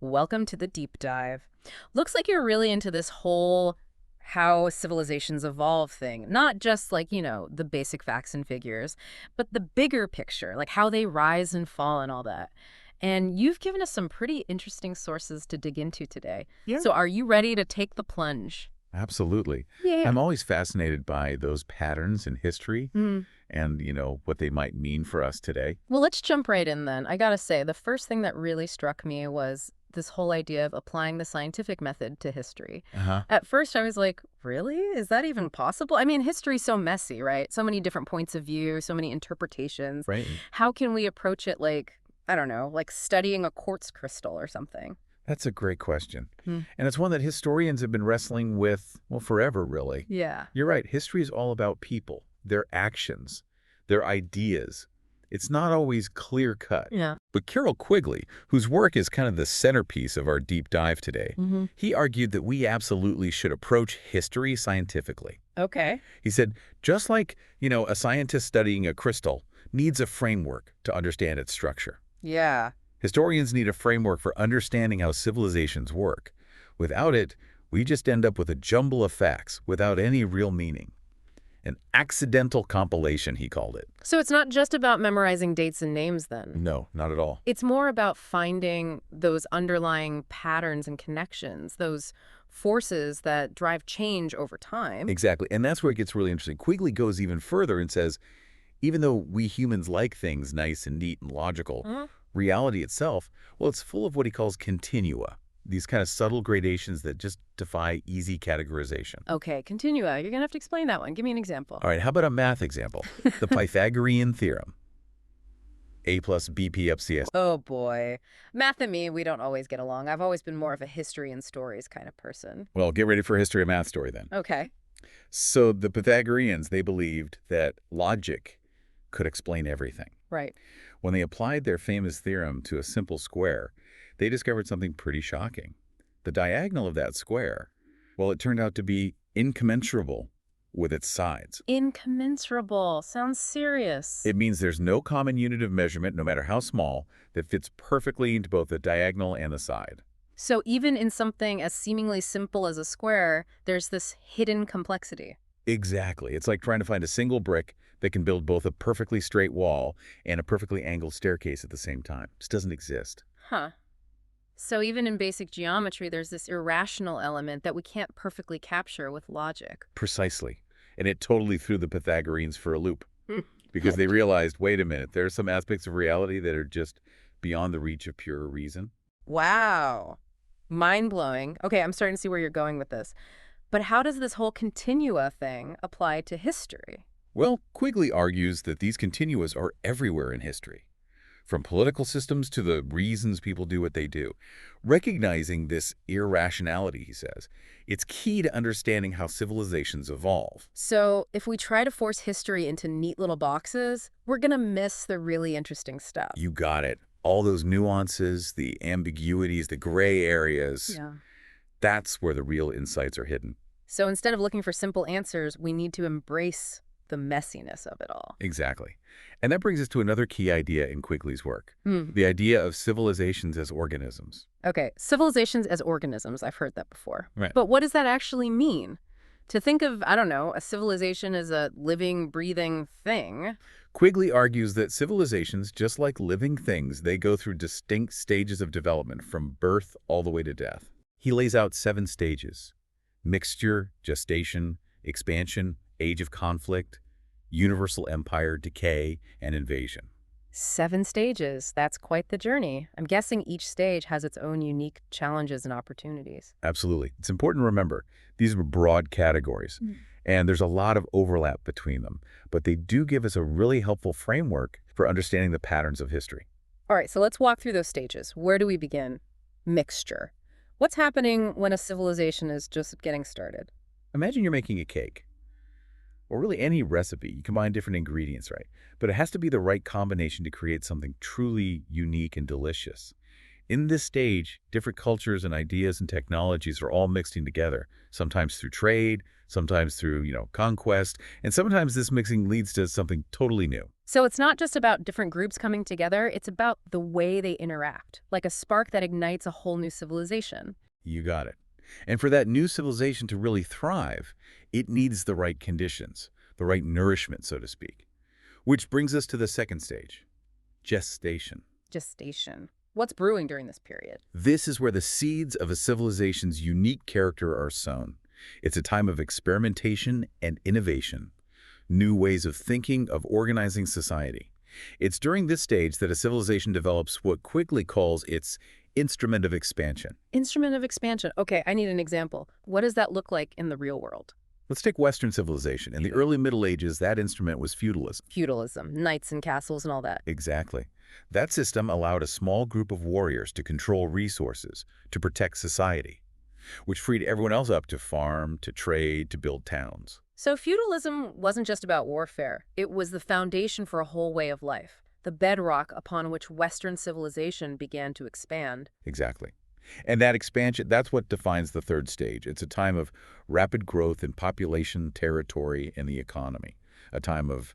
Welcome to the deep dive. Looks like you're really into this whole how civilizations evolve thing. Not just like, the basic facts and figures, but the bigger picture, like how they rise and fall and all that. And you've given us some pretty interesting sources to dig into today. Yeah. So are you ready to take the plunge? Absolutely. Yeah. I'm always fascinated by those patterns in history Hmm. and, what they might mean for us today. Well, let's jump right in then. I gotta say, the first thing that really struck me was this whole idea of applying the scientific method to history. Uh-huh. At first, I was like, really? Is that even possible? I mean, history's so messy, right? So many different points of view, so many interpretations. Right. How can we approach it like, I don't know, like studying a quartz crystal or something? That's a great question. Hmm. And it's one that historians have been wrestling with, well, forever, really. Yeah. You're right. History is all about people, their actions, their ideas. It's not always clear-cut. Yeah. But Carroll Quigley, whose work is kind of the centerpiece of our deep dive today, Hmm. he argued that we absolutely should approach history scientifically. Okay. He said, just like, a scientist studying a crystal needs a framework to understand its structure. Yeah. Historians need a framework for understanding how civilizations work. Without it, we just end up with a jumble of facts without any real meaning. An accidental compilation, he called it. So it's not just about memorizing dates and names then. No, not at all. It's more about finding those underlying patterns and connections, those forces that drive change over time. Exactly, and that's where it gets really interesting. Quigley goes even further and says, even though we humans like things nice and neat and logical, Mhm. reality itself, well, it's full of what he calls continua, these kind of subtle gradations that just defy easy categorization. Okay, continua. You're going to have to explain that one. Give me an example. All right, how about a math example? The Pythagorean theorem. A plus BP up CS. Oh boy. Math and me, we don't always get along. I've always been more of a history and stories kind of person. Well, get ready for a history of math story then. Okay. So the Pythagoreans, they believed that logic could explain everything. Right. When they applied their famous theorem to a simple square, they discovered something pretty shocking. The diagonal of that square, well, it turned out to be incommensurable with its sides. Incommensurable. Sounds serious. It means there's no common unit of measurement, no matter how small, that fits perfectly into both the diagonal and the side. So even in something as seemingly simple as a square, there's this hidden complexity. Exactly. It's like trying to find a single brick that can build both a perfectly straight wall and a perfectly angled staircase at the same time. It just doesn't exist. Huh. So even in basic geometry, there's this irrational element that we can't perfectly capture with logic. Precisely. And it totally threw the Pythagoreans for a loop Hmm. because they realized, wait a minute, there are some aspects of reality that are just beyond the reach of pure reason. Wow. Mind-blowing. Okay, I'm starting to see where you're going with this. But how does this whole continua thing apply to history? Well, Quigley argues that these continuas are everywhere in history, from political systems to the reasons people do what they do. Recognizing this irrationality, he says, it's key to understanding how civilizations evolve. So if we try to force history into neat little boxes, we're going to miss the really interesting stuff. You got it. All those nuances, the ambiguities, the gray areas, Yeah. that's where the real insights are hidden. So instead of looking for simple answers, we need to embrace the messiness of it all. Exactly. And that brings us to another key idea in Quigley's work, Hmm. the idea of civilizations as organisms. Okay, civilizations as organisms, I've heard that before. Right. But what does that actually mean? To think of, I don't know, a civilization as a living, breathing thing. Quigley argues that civilizations, just like living things, they go through distinct stages of development from birth all the way to death. He lays out 7 stages: mixture, gestation, expansion, age of conflict, universal empire, decay, and invasion. 7 stages. That's quite the journey. I'm guessing each stage has its own unique challenges and opportunities. Absolutely. It's important to remember these are broad categories, and there's a lot of overlap between them, but they do give us a really helpful framework for understanding the patterns of history. All right, so let's walk through those stages. Where do we begin? Mixture. What's happening when a civilization is just getting started? Imagine you're making a cake, or really any recipe. You combine different ingredients, right? But it has to be the right combination to create something truly unique and delicious. In this stage, different cultures and ideas and technologies are all mixing together, sometimes through trade, sometimes through, conquest, and sometimes this mixing leads to something totally new. So it's not just about different groups coming together, it's about the way they interact, like a spark that ignites a whole new civilization. You got it. And for that new civilization to really thrive, it needs the right conditions, the right nourishment, so to speak. Which brings us to the second stage, gestation. Gestation. What's brewing during this period? This is where the seeds of a civilization's unique character are sown. It's a time of experimentation and innovation, new ways of thinking, of organizing society. It's during this stage that a civilization develops what Quigley calls its instrument of expansion. Instrument of expansion. Okay, I need an example. What does that look like in the real world? Let's take Western civilization. In the early Middle Ages, that instrument was feudalism. Feudalism, knights and castles and all that. Exactly. That system allowed a small group of warriors to control resources, to protect society, which freed everyone else up to farm, to trade, to build towns. So feudalism wasn't just about warfare. It was the foundation for a whole way of life, the bedrock upon which Western civilization began to expand. Exactly. And that expansion, that's what defines the third stage. It's a time of rapid growth in population, territory, and the economy. A time of,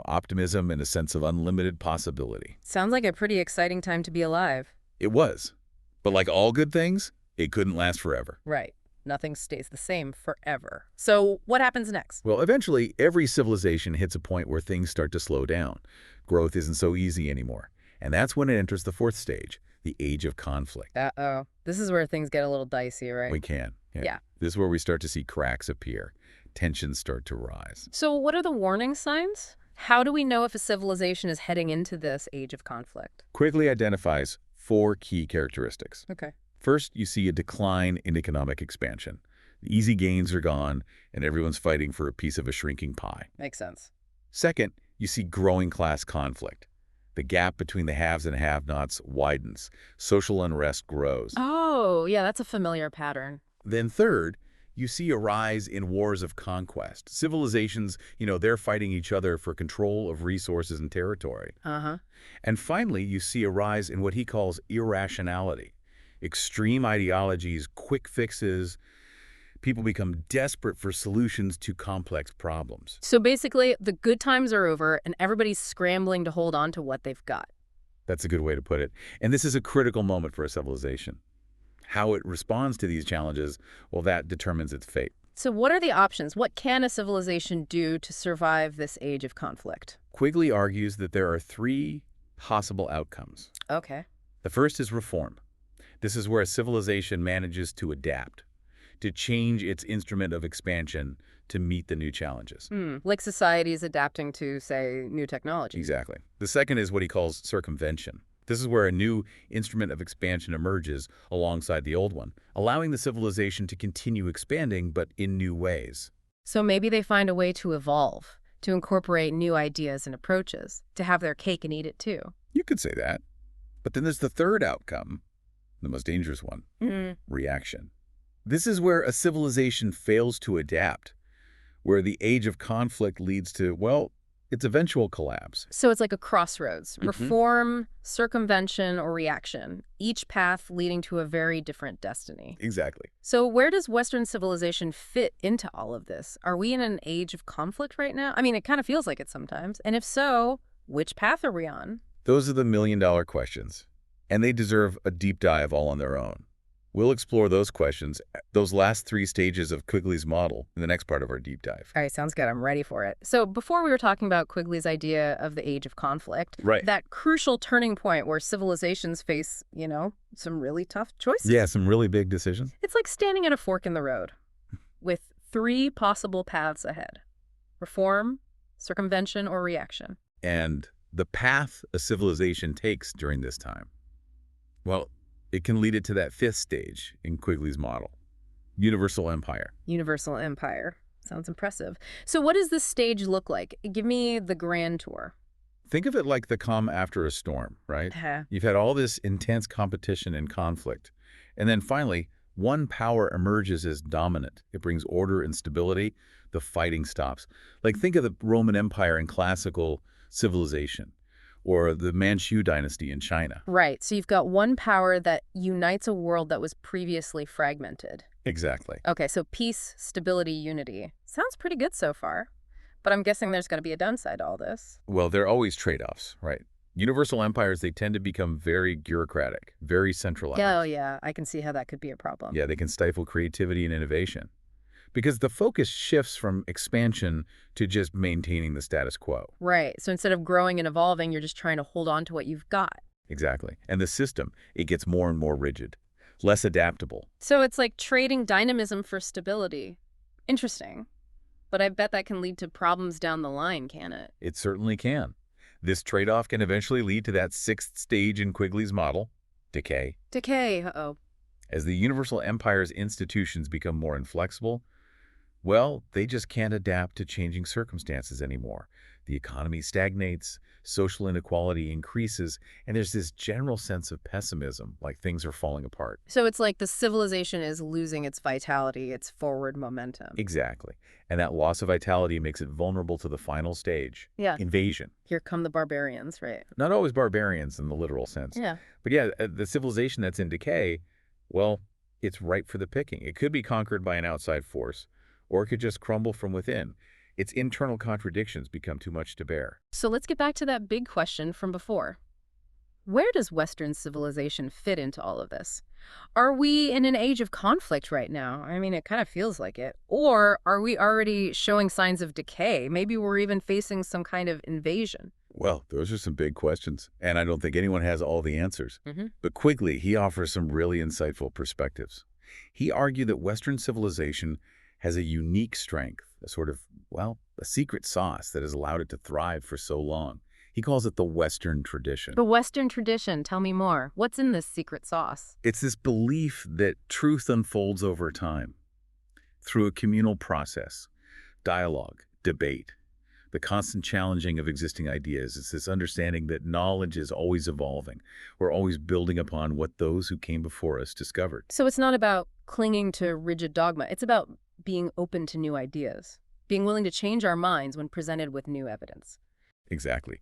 optimism and a sense of unlimited possibility. Sounds like a pretty exciting time to be alive. It was. But like all good things, it couldn't last forever. Right. Nothing stays the same forever. So what happens next? Well, eventually, every civilization hits a point where things start to slow down. Growth isn't so easy anymore. And that's when it enters the fourth stage, the age of conflict. Uh-oh. This is where things get a little dicey, right? We can. Yeah. This is where we start to see cracks appear. Tensions start to rise. So what are the warning signs? How do we know if a civilization is heading into this age of conflict? Quigley identifies 4 key characteristics. Okay. First, you see a decline in economic expansion. The easy gains are gone, and everyone's fighting for a piece of a shrinking pie. Makes sense. Second, you see growing class conflict. The gap between the haves and have-nots widens. Social unrest grows. Oh, yeah, that's a familiar pattern. Then third, you see a rise in wars of conquest. Civilizations, they're fighting each other for control of resources and territory. Uh-huh. And finally, you see a rise in what he calls irrationality. Extreme ideologies, quick fixes. People become desperate for solutions to complex problems. So basically, the good times are over and everybody's scrambling to hold on to what they've got. That's a good way to put it. And this is a critical moment for a civilization. How it responds to these challenges, well, that determines its fate. So what are the options? What can a civilization do to survive this age of conflict? Quigley argues that there are 3 possible outcomes. Okay. The first is reform. This is where a civilization manages to adapt, to change its instrument of expansion to meet the new challenges. Like societies adapting to, say, new technology. Exactly. The second is what he calls circumvention. This is where a new instrument of expansion emerges alongside the old one, allowing the civilization to continue expanding, but in new ways. So maybe they find a way to evolve, to incorporate new ideas and approaches, to have their cake and eat it too. You could say that. But then there's the third outcome, the most dangerous one, reaction. This is where a civilization fails to adapt, where the age of conflict leads to, well, its eventual collapse. So it's like a crossroads, reform, circumvention, or reaction, each path leading to a very different destiny. Exactly. So where does Western civilization fit into all of this? Are we in an age of conflict right now? I mean, it kind of feels like it sometimes. And if so, which path are we on? Those are the million-dollar questions, and they deserve a deep dive all on their own. We'll explore those questions, those last 3 stages of Quigley's model, in the next part of our deep dive. All right, sounds good. I'm ready for it. So before we were talking about Quigley's idea of the age of conflict, Right. that crucial turning point where civilizations face, some really tough choices. Yeah, some really big decisions. It's like standing at a fork in the road with 3 possible paths ahead: reform, circumvention, or reaction. And the path a civilization takes during this time, well, it can lead it to that 5th stage in Quigley's model, universal empire. Universal empire. Sounds impressive. So what does this stage look like? Give me the grand tour. Think of it like the calm after a storm, right? You've had all this intense competition and conflict, and then finally, one power emerges as dominant. It brings order and stability. The fighting stops. Like, think of the Roman Empire in classical civilization, or the Manchu dynasty in China. Right. So you've got one power that unites a world that was previously fragmented. Exactly. Okay, so peace, stability, unity. Sounds pretty good so far. But I'm guessing there's going to be a downside to all this. Well, there are always trade-offs, right? Universal empires, they tend to become very bureaucratic, very Yeah, oh centralized. yeah, I can see how that could be a problem. Yeah, they can stifle creativity and innovation because the focus shifts from expansion to just maintaining the status quo. Right, so instead of growing and evolving, you're just trying to hold on to what you've got. Exactly. And the system, it gets more and more rigid, less adaptable. So it's like trading dynamism for stability. Interesting. But I bet that can lead to problems down the line, can it? It certainly can. This trade-off can eventually lead to that sixth stage in Quigley's model, decay. Decay, uh-oh. As the universal empire's institutions become more inflexible, well, they just can't adapt to changing circumstances anymore. The economy stagnates, social inequality increases, and there's this general sense of pessimism, like things are falling apart. So it's like the civilization is losing its vitality, its forward momentum. Exactly. And that loss of vitality makes it vulnerable to the final stage, Yeah, invasion. here come the barbarians, right? Not always barbarians in the literal sense. Yeah. But yeah, the civilization that's in decay, well, it's ripe for the picking. It could be conquered by an outside force, or it could just crumble from within. Its internal contradictions become too much to bear. So let's get back to that big question from before. Where does Western civilization fit into all of this? Are we in an age of conflict right now? I mean, it kind of feels like it. Or are we already showing signs of decay? Maybe we're even facing some kind of invasion. Well, those are some big questions, and I don't think anyone has all the answers. Mm-hmm. But Quigley, he offers some really insightful perspectives. He argued that Western civilization has a unique strength, a sort of, well, a secret sauce that has allowed it to thrive for so long. He calls it the Western tradition. The Western tradition, tell me more. What's in this secret sauce? It's this belief that truth unfolds over time through a communal process, dialogue, debate, the constant challenging of existing ideas. It's this understanding that knowledge is always evolving. We're always building upon what those who came before us discovered. So it's not about clinging to rigid dogma. It's about being open to new ideas, being willing to change our minds when presented with new evidence. Exactly.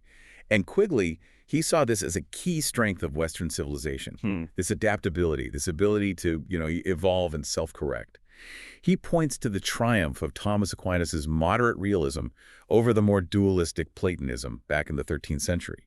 And Quigley, he saw this as a key strength of Western civilization, this adaptability, this ability to, evolve and self-correct. He points to the triumph of Thomas Aquinas's moderate realism over the more dualistic Platonism back in the 13th century.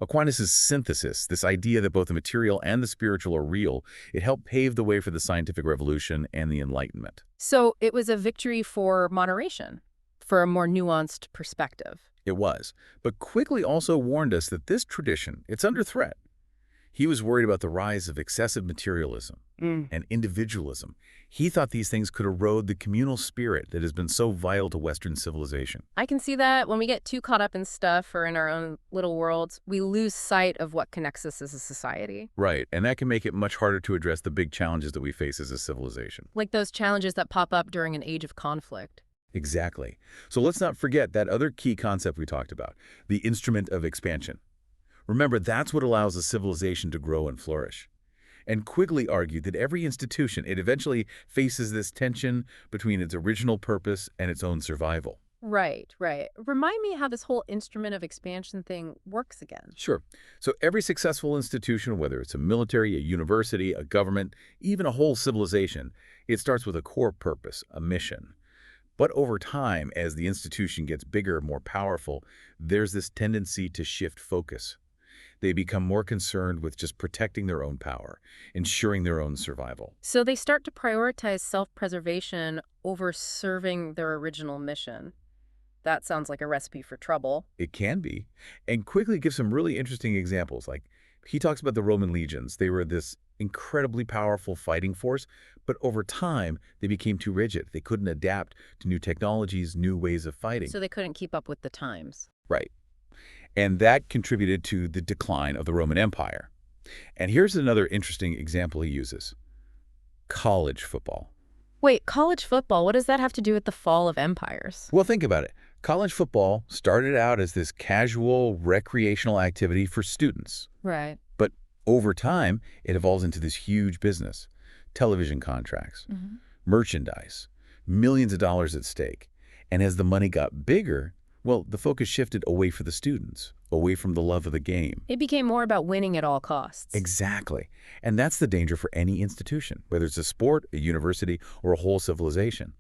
Aquinas's synthesis, this idea that both the material and the spiritual are real, it helped pave the way for the scientific revolution and the Enlightenment. So it was a victory for moderation, for a more nuanced perspective. It was. But Quigley also warned us that this tradition, it's under threat. He was worried about the rise of excessive materialism and individualism. He thought these things could erode the communal spirit that has been so vital to Western civilization. I can see that when we get too caught up in stuff or in our own little worlds, we lose sight of what connects us as a society. Right, and that can make it much harder to address the big challenges that we face as a civilization. Like those challenges that pop up during an age of conflict. Exactly. So let's not forget that other key concept we talked about, the instrument of expansion. Remember, that's what allows a civilization to grow and flourish. And Quigley argued that every institution, it eventually faces this tension between its original purpose and its own survival. Right, right. Remind me how this whole instrument of expansion thing works again. Sure. So every successful institution, whether it's a military, a university, a government, even a whole civilization, it starts with a core purpose, a mission. But over time, as the institution gets bigger, more powerful, there's this tendency to shift focus. They become more concerned with just protecting their own power, ensuring their own survival. So they start to prioritize self-preservation over serving their original mission. That sounds like a recipe for trouble. It can be. And Quigley gives some really interesting examples. Like, he talks about the Roman legions. They were this incredibly powerful fighting force, but over time, they became too rigid. They couldn't adapt to new technologies, new ways of fighting. So they couldn't keep up with the times. Right. And that contributed to the decline of the Roman Empire. And here's another interesting example he uses. College football. Wait, college football, what does that have to do with the fall of empires? Well, think about it. College football started out as this casual, recreational activity for students. Right. But over time, it evolves into this huge business. Television contracts, merchandise, millions of dollars at stake. And as the money got bigger, well, the focus shifted away from the students. away from the love of the game. It became more about winning at all costs. Exactly. And that's the danger for any institution, whether it's a sport, a university, or a whole civilization.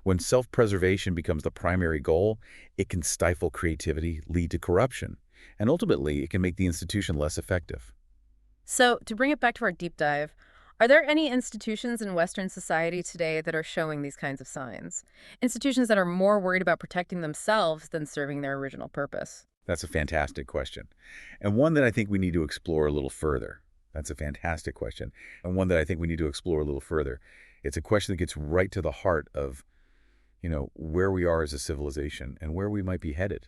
When self-preservation becomes the primary goal, it can stifle creativity, lead to corruption, and ultimately it can make the institution less effective. So, to bring it back to our deep dive, are there any institutions in Western society today that are showing these kinds of signs? Institutions that are more worried about protecting themselves than serving their original purpose? That's a fantastic question, and one that I think we need to explore a little further. That's a fantastic question, and one that I think we need to explore a little further. It's a question that gets right to the heart of, where we are as a civilization and where we might be headed.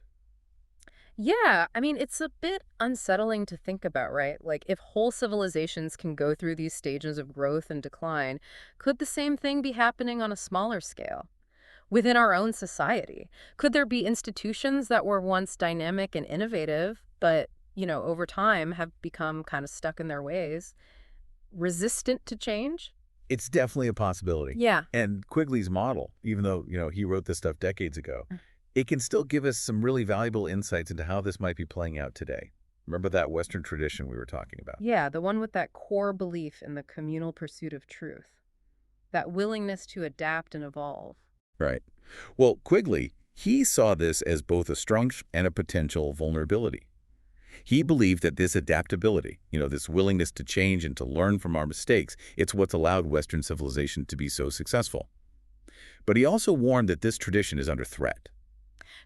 Yeah, I mean, it's a bit unsettling to think about, right? Like, if whole civilizations can go through these stages of growth and decline, could the same thing be happening on a smaller scale? Within our own society, could there be institutions that were once dynamic and innovative, but, over time have become kind of stuck in their ways, resistant to change? It's definitely a possibility. Yeah. And Quigley's model, even though, he wrote this stuff decades ago, it can still give us some really valuable insights into how this might be playing out today. Remember that Western tradition we were talking about? Yeah, the one with that core belief in the communal pursuit of truth, that willingness to adapt and evolve. Right. Well, Quigley, he saw this as both a strength and a potential vulnerability. He believed that this adaptability, this willingness to change and to learn from our mistakes, it's what's allowed Western civilization to be so successful. But he also warned that this tradition is under threat.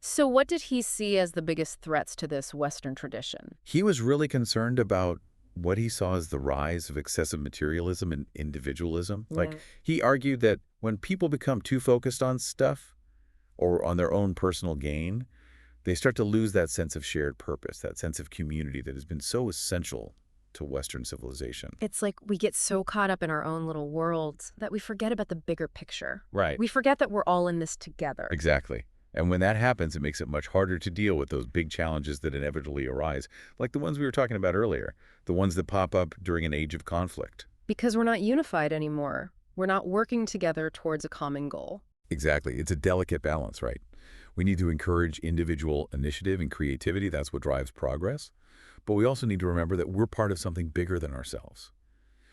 So what did he see as the biggest threats to this Western tradition? He was really concerned about what he saw as the rise of excessive materialism and individualism. Yeah. He argued that when people become too focused on stuff or on their own personal gain, they start to lose that sense of shared purpose, that sense of community that has been so essential to Western civilization. It's like we get so caught up in our own little worlds that we forget about the bigger picture. Right. We forget that we're all in this together. Exactly. And when that happens, it makes it much harder to deal with those big challenges that inevitably arise, like the ones we were talking about earlier, the ones that pop up during an age of conflict. Because we're not unified anymore. We're not working together towards a common goal. Exactly. It's a delicate balance, right? We need to encourage individual initiative and creativity. That's what drives progress. But we also need to remember that we're part of something bigger than ourselves.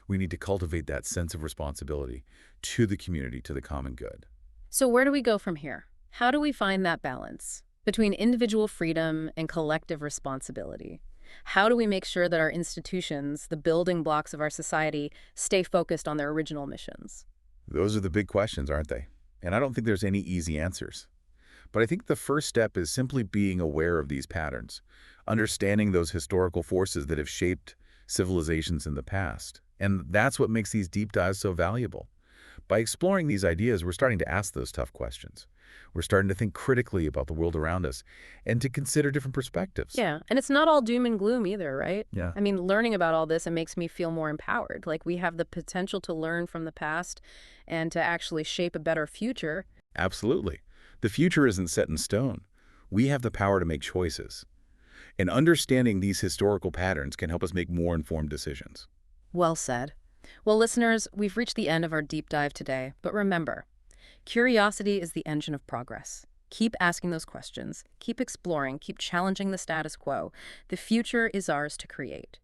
We need to cultivate that sense of responsibility to the community, to the common good. So where do we go from here? How do we find that balance between individual freedom and collective responsibility? How do we make sure that our institutions, the building blocks of our society, stay focused on their original missions? Those are the big questions, aren't they? And I don't think there's any easy answers. But I think the first step is simply being aware of these patterns, understanding those historical forces that have shaped civilizations in the past. And that's what makes these deep dives so valuable. By exploring these ideas, we're starting to ask those tough questions. We're starting to think critically about the world around us and to consider different perspectives. Yeah, and it's not all doom and gloom either, right? Yeah. I mean, learning about all this, it makes me feel more empowered. Like we have the potential to learn from the past and to actually shape a better future. Absolutely. The future isn't set in stone. We have the power to make choices. And understanding these historical patterns can help us make more informed decisions. Well said. Well, listeners, we've reached the end of our deep dive today. But remember, curiosity is the engine of progress. Keep asking those questions. Keep exploring. Keep challenging the status quo. The future is ours to create.